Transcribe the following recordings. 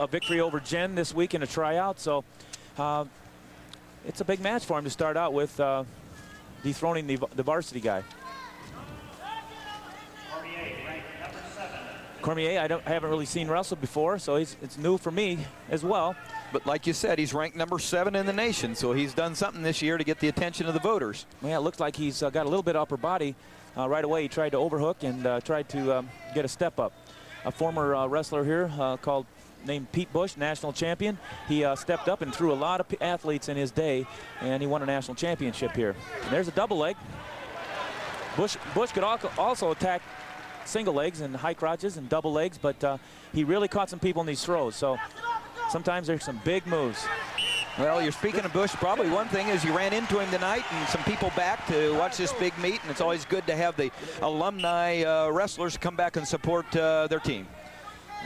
a victory over Jen this week in a tryout, so it's a big match for him to start out with, dethroning the varsity guy. Cormier, I haven't really seen wrestle before, so it's new for me as well. But like you said, he's ranked number 7 in the nation, so he's done something this year to get the attention of the voters. Yeah, it looks like he's got a little bit of upper body. Right away, he tried to overhook and tried to get a step up. A former wrestler here named Pete Bush, national champion. He stepped up and threw a lot of athletes in his day, and he won a national championship here. And there's a double leg. Bush could also attack single legs and high crotches and double legs, but he really caught some people in these throws. So sometimes there's some big moves. Well, you're speaking of Bush. Probably one thing is you ran into him tonight and some people back to watch this big meet, and it's always good to have the alumni wrestlers come back and support their team.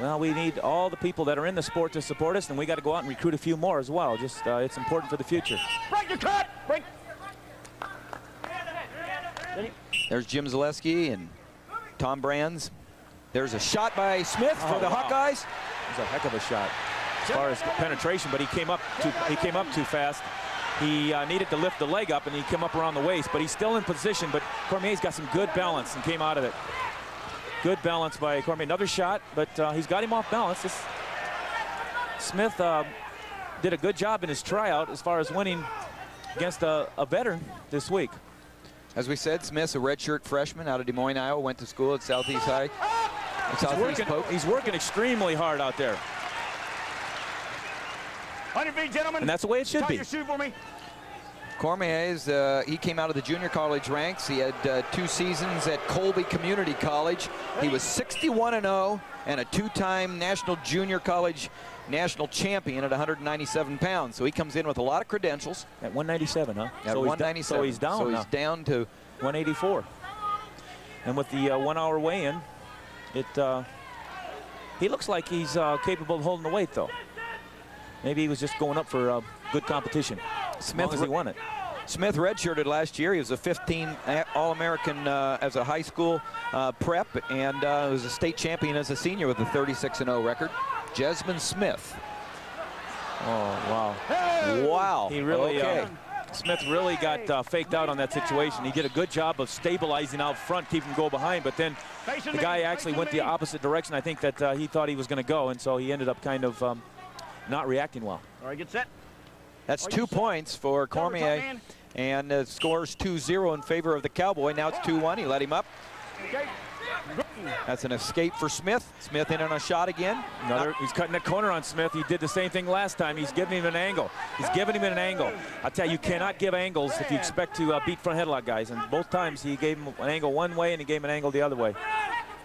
Well, we need all the people that are in the sport to support us, and we got to go out and recruit a few more as well. Just it's important for the future. Break your cut! Break. There's Jim Zaleski and Tom Brands. There's a shot by Smith for the Hawkeyes. It was a heck of a shot as far as penetration, but he came up too fast. He needed to lift the leg up, and he came up around the waist, but he's still in position. But Cormier's got some good balance and came out of it. Good balance by Cormier. Another shot, but he's got him off balance. Smith did a good job in his tryout as far as winning against a veteran this week. As we said, Smith's a redshirt freshman out of Des Moines, Iowa. Went to school at Southeast High. He's working extremely hard out there. On your feet, gentlemen. And that's the way it should be. Your shoe for me. Cormier he came out of the junior college ranks. He had 2 seasons at Colby Community College. He was 61-0 and a 2-time national junior college national champion at 197 pounds. So he comes in with a lot of credentials. At 197, huh? At 197. So he's down. So he's down to 184. And with the 1 hour weigh-in, he looks like he's capable of holding the weight, though. Maybe he was just going up for good competition. Smith, as he won it. Smith redshirted last year. He was a 15 All-American as a high school prep, and was a state champion as a senior with a 36-0 record. Jesmond Smith. Oh, wow. Hey! Wow. He really, Smith really got faked out on that situation. He did a good job of stabilizing out front, keeping him go behind, but then the guy actually went the opposite direction. I think that he thought he was going to go, and so he ended up kind of not reacting well. All right, get set. That's 2 points for Cormier, and the score's 2-0 in favor of the Cowboy. Now it's 2-1. He let him up. Okay. That's an escape for Smith. Smith in on a shot again. He's cutting that corner on Smith. He did the same thing last time. He's giving him an angle. He's giving him an angle. I tell you, you cannot give angles if you expect to beat front headlock guys. And both times he gave him an angle one way and he gave him an angle the other way.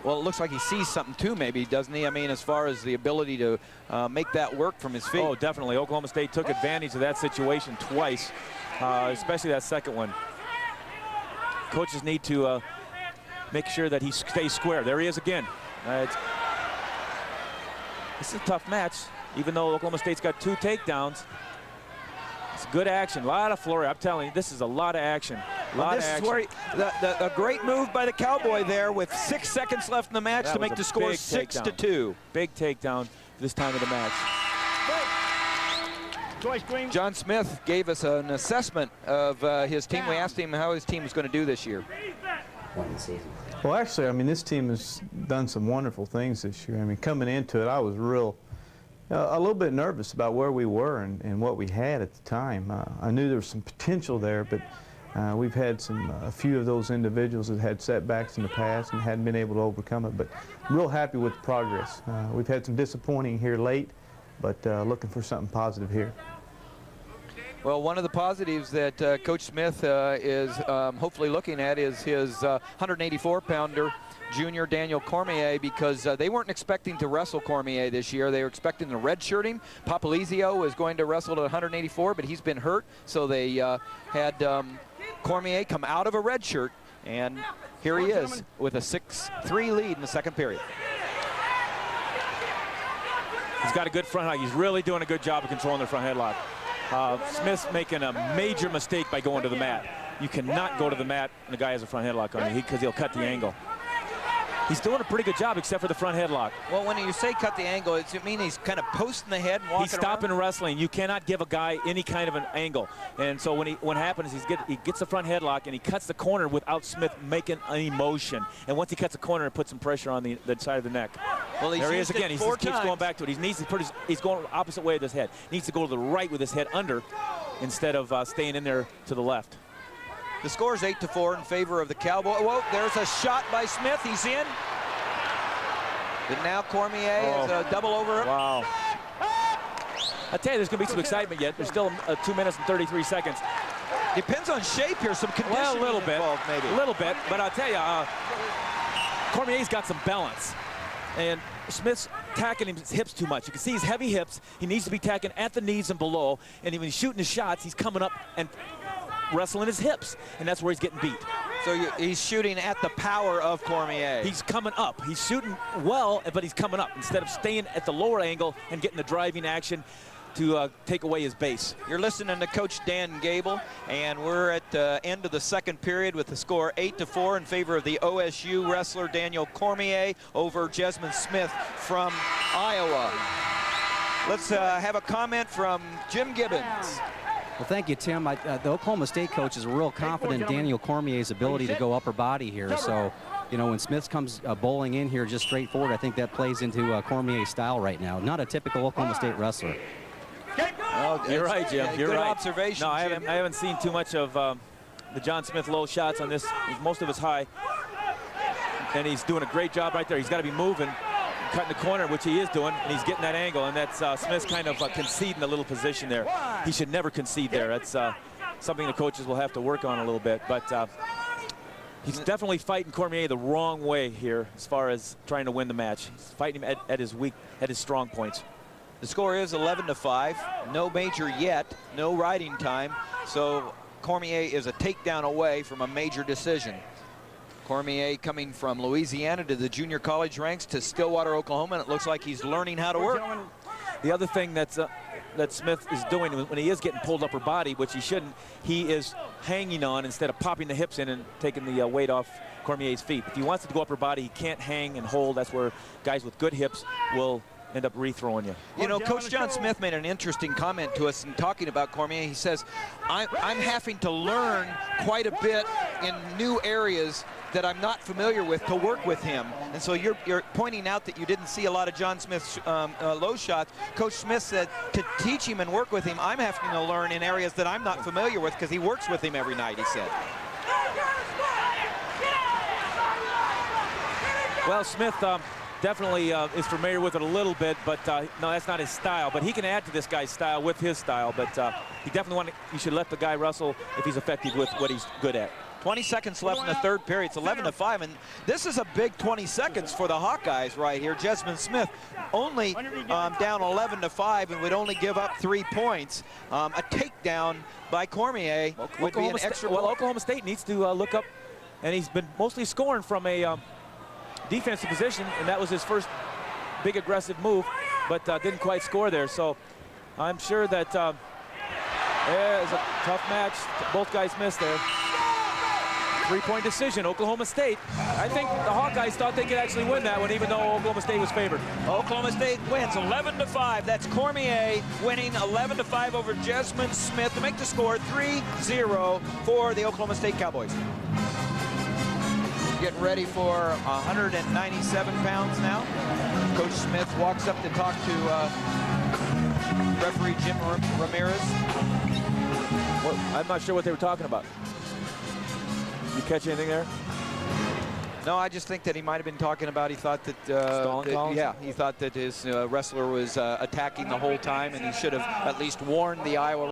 Well, it looks like he sees something too, maybe, doesn't he? I mean, as far as the ability to make that work from his feet. Oh, definitely. Oklahoma State took advantage of that situation twice, especially that second one. Coaches need to make sure that he stays square. There he is again. This is a tough match, even though Oklahoma State's got 2 takedowns. It's good action, a lot of flurry. I'm telling you, this is a lot of action. This is where a great move by the Cowboy there with 6 seconds left in the match to make the score 6-2. Big takedown this time of the match. John Smith gave us an assessment of his team. We asked him how his team was going to do this year. Well, actually, I mean, this team has done some wonderful things this year. I mean, coming into it, I was a little bit nervous about where we were and what we had at the time. I knew there was some potential there, but we've had a few of those individuals that had setbacks in the past and hadn't been able to overcome it, but I'm real happy with the progress. We've had some disappointing here late, but looking for something positive here. Well, one of the positives that Coach Smith is hopefully looking at is his 184-pounder junior Daniel Cormier, because they weren't expecting to wrestle Cormier this year. They were expecting to redshirt him. Papalizio is going to wrestle at 184, but he's been hurt, so they had Cormier come out of a redshirt, and here he is with a 6-3 lead in the second period. He's got a good front headlock. He's really doing a good job of controlling the front headlock. Smith's making a major mistake by going to the mat. You cannot go to the mat and the guy has a front headlock on you because he'll cut the angle. He's doing a pretty good job, except for the front headlock. Well, when you say cut the angle, does it mean he's kind of posting the head and walking He's stopping around? wrestling. You cannot give a guy any kind of an angle. And so what happens is he gets the front headlock and he cuts the corner without Smith making any motion. And once he cuts the corner, it puts some pressure on the side of the neck. Well, there he is again. He just keeps going back to it. He's going the opposite way with his head. He needs to go to the right with his head under instead of staying in there to the left. The score is 8-4 in favor of the Cowboys. Whoa, there's a shot by Smith. He's in. And now Cormier is a double over. Wow. I tell you, there's going to be some excitement yet. There's still 2 minutes and 33 seconds. Depends on shape here. Some conditioning well, a little bit, involved, maybe. A little bit, but I'll tell you, Cormier's got some balance. And Smith's tacking his hips too much. You can see his heavy hips. He needs to be tacking at the knees and below. And when he's shooting his shots, he's coming up and wrestling his hips. And that's where he's getting beat. So he's shooting at the power of Cormier. He's coming up. He's shooting well, but he's coming up instead of staying at the lower angle and getting the driving action to take away his base. You're listening to Coach Dan Gable, and we're at the end of the second period with the score 8-4 in favor of the OSU wrestler Daniel Cormier over Jesmyn Smith from Iowa. Let's have a comment from Jim Gibbons. Well, thank you, Tim. The Oklahoma State coach is real confident in Daniel Cormier's ability to go upper body here. So, you know, when Smith comes bowling in here just straight forward, I think that plays into Cormier's style right now. Not a typical Oklahoma State wrestler. Oh, you're right, Jim. You're good right. Observation. No, I haven't seen too much of the John Smith low shots on this. Most of it's high, and he's doing a great job right there. He's got to be moving, cutting the corner, which he is doing, and he's getting that angle. And that's Smith's kind of conceding a little position there. He should never concede there. That's something the coaches will have to work on a little bit. But he's definitely fighting Cormier the wrong way here as far as trying to win the match. He's fighting him at his strong points. The score is 11-5. No major yet. No riding time. So Cormier is a takedown away from a major decision. Cormier coming from Louisiana to the junior college ranks to Stillwater, Oklahoma, and it looks like he's learning how to work. The other thing that Smith is doing when he is getting pulled upper body, which he shouldn't, he is hanging on instead of popping the hips in and taking the weight off Cormier's feet. If he wants to go upper body, he can't hang and hold. That's where guys with good hips will end up rethrowing you. You know, Coach John Smith made an interesting comment to us in talking about Cormier. He says, I'm having to learn quite a bit in new areas that I'm not familiar with to work with him. And so you're pointing out that you didn't see a lot of John Smith's low shots. Coach Smith said to teach him and work with him, I'm having to learn in areas that I'm not familiar with because he works with him every night, he said. Well, Smith definitely is familiar with it a little bit, but no, that's not his style. But he can add to this guy's style with his style. But he definitely you should let the guy wrestle if he's effective with what he's good at. 20 seconds left in the third period. It's 11-5, and this is a big 20 seconds for the Hawkeyes right here. Jesmyn Smith only down 11-5 and would only give up 3 points. A takedown by Cormier would be an extra. Well, Oklahoma State needs to look up, and he's been mostly scoring from a defensive position, and that was his first big aggressive move, but didn't quite score there. So I'm sure that it's a tough match. Both guys missed there. 3-point decision, Oklahoma State. I think the Hawkeyes thought they could actually win that one, even though Oklahoma State was favored. Oklahoma State wins 11-5. That's Cormier winning 11-5 over Jesmyn Smith to make the score 3-0 for the Oklahoma State Cowboys. Getting ready for 197 pounds now. Coach Smith walks up to talk to referee Jim Ramirez. Well, I'm not sure what they were talking about. You catch anything there? No, I just think that he might have been talking about, he thought that, he thought that his wrestler was attacking the whole time, and he should have at least warned the Iowa